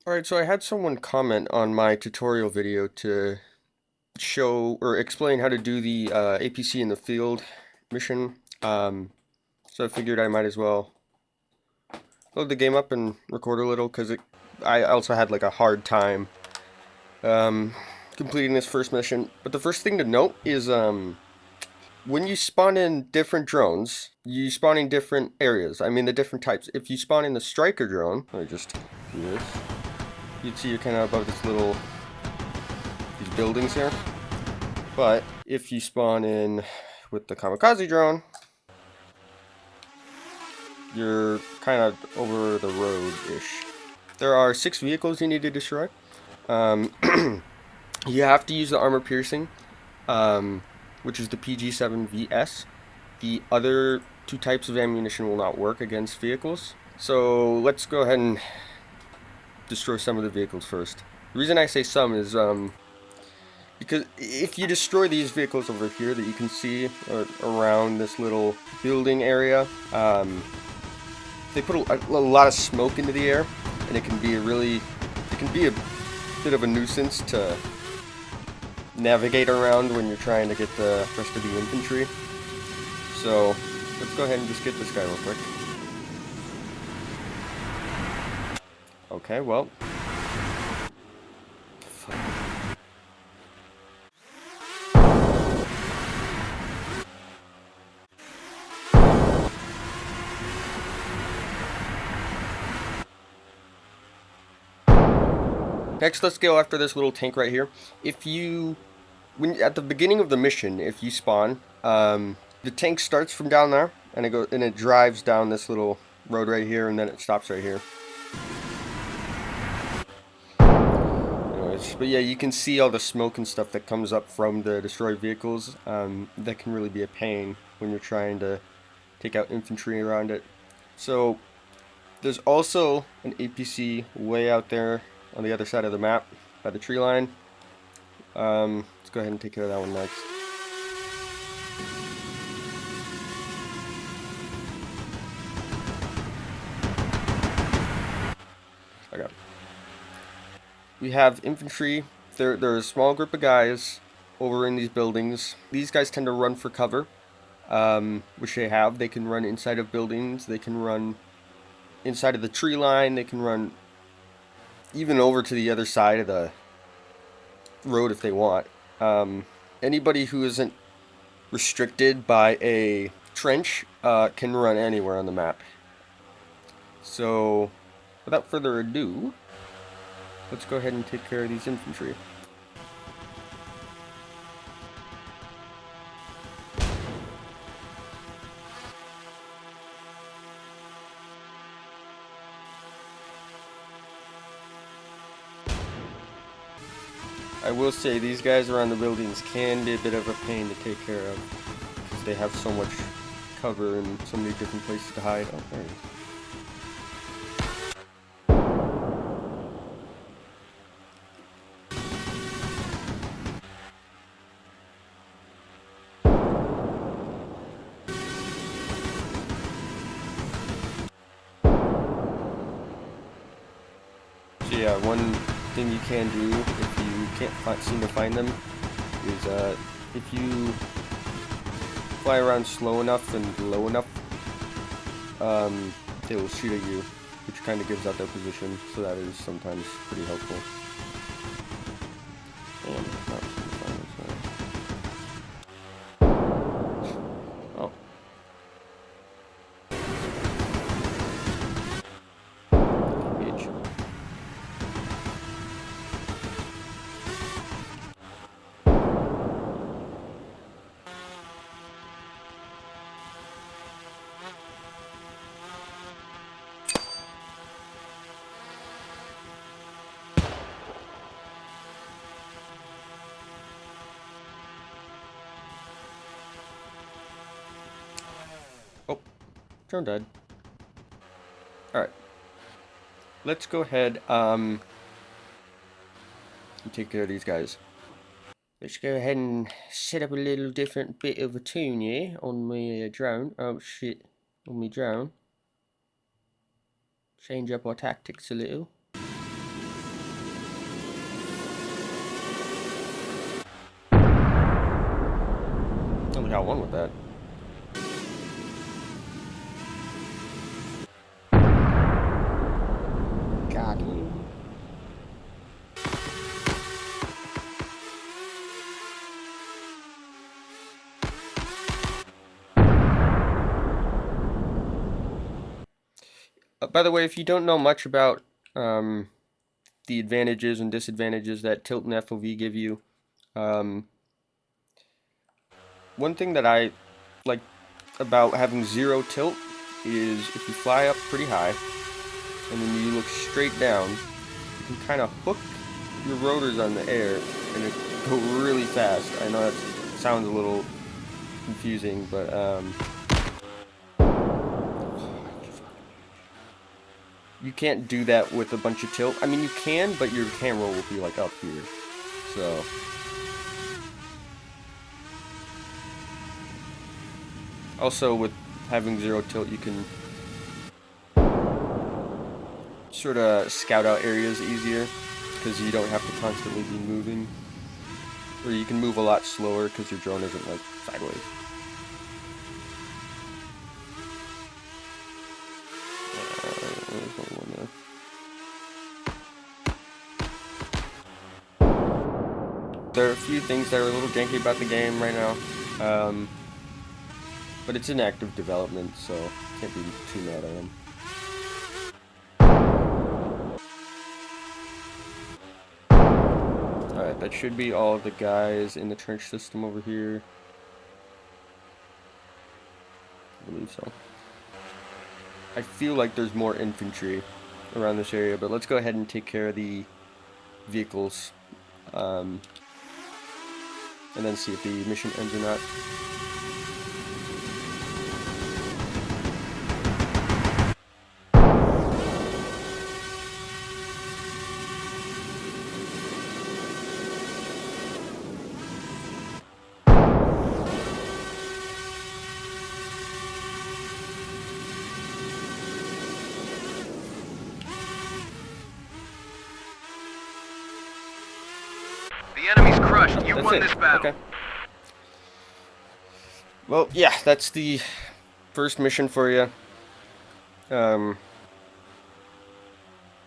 Alright, so I had someone comment on my tutorial video to show or explain how to do the APC in the field mission. So I figured I might as well load the game up and record a little because I also had like a hard time um, completing this first mission. But the first thing to note is when you spawn in different drones, you spawn in different areas. I mean the different types. If you spawn in the striker drone, let me just do this. You'd see you're kind of above these buildings here. But if you spawn in with the kamikaze drone, you're kind of over the road-ish. There are 6 vehicles you need to destroy. Um, you have to use the armor piercing, which is the PG-7VS. The other two types of ammunition will not work against vehicles. So let's go ahead and destroy some of the vehicles first. The reason I say some is because if you destroy these vehicles over here that you can see around this little building area, they put a lot of smoke into the air, and it can be a bit of a nuisance to navigate around when you're trying to get the rest of the infantry. So let's go ahead and just get this guy real quick. Okay, well. Next, let's go after this little tank right here. When at the beginning of the mission, if you spawn, the tank starts from down there, and it drives down this little road right here, and then it stops right here. Anyways, but yeah, you can see all the smoke and stuff that comes up from the destroyed vehicles. That can really be a pain when you're trying to take out infantry around it. So there's also an APC way out there on the other side of the map by the tree line. Let's go ahead and take care of that one next. Okay. We have infantry. They're a small group of guys over in these buildings. These guys tend to run for cover, which they have. They can run inside of buildings. They can run inside of the tree line. They can run even over to the other side of the road if they want. Anybody who isn't restricted by a trench can run anywhere on the map. So, without further ado, let's go ahead and take care of these infantry. I will say these guys around the buildings can be a bit of a pain to take care of because they have so much cover and so many different places to hide. Oh, there he is. So yeah, one thing you can do if you can't seem to find them is if you fly around slow enough and low enough, they will shoot at you, which kind of gives out their position, so that is sometimes pretty helpful. And not oh. H. Oh, drone died. Alright. Let's go ahead, and take care of these guys. Let's go ahead and set up a little different bit of a tune here on my drone. Oh shit, on my drone. Change up our tactics a little. got one with that. Got him. By the way, if you don't know much about the advantages and disadvantages that tilt and FOV give you, one thing that I like about having 0 tilt is if you fly up pretty high and then you look straight down, you can kind of hook your rotors on the air and it go really fast. I know that sounds a little confusing, but you can't do that with a bunch of tilt. I mean, you can, but your camera will be like up here. So also with having 0 tilt, you can sort of scout out areas easier because you don't have to constantly be moving, or you can move a lot slower because your drone isn't like sideways. There are a few things that are a little janky about the game right now, but it's in active development, so can't be too mad at them. Alright, that should be all of the guys in the trench system over here. I believe so. I feel like there's more infantry around this area, but let's go ahead and take care of the vehicles, and then see if the mission ends or not. The enemy's crushed. You won this battle. Okay. Well, yeah, that's the first mission for you.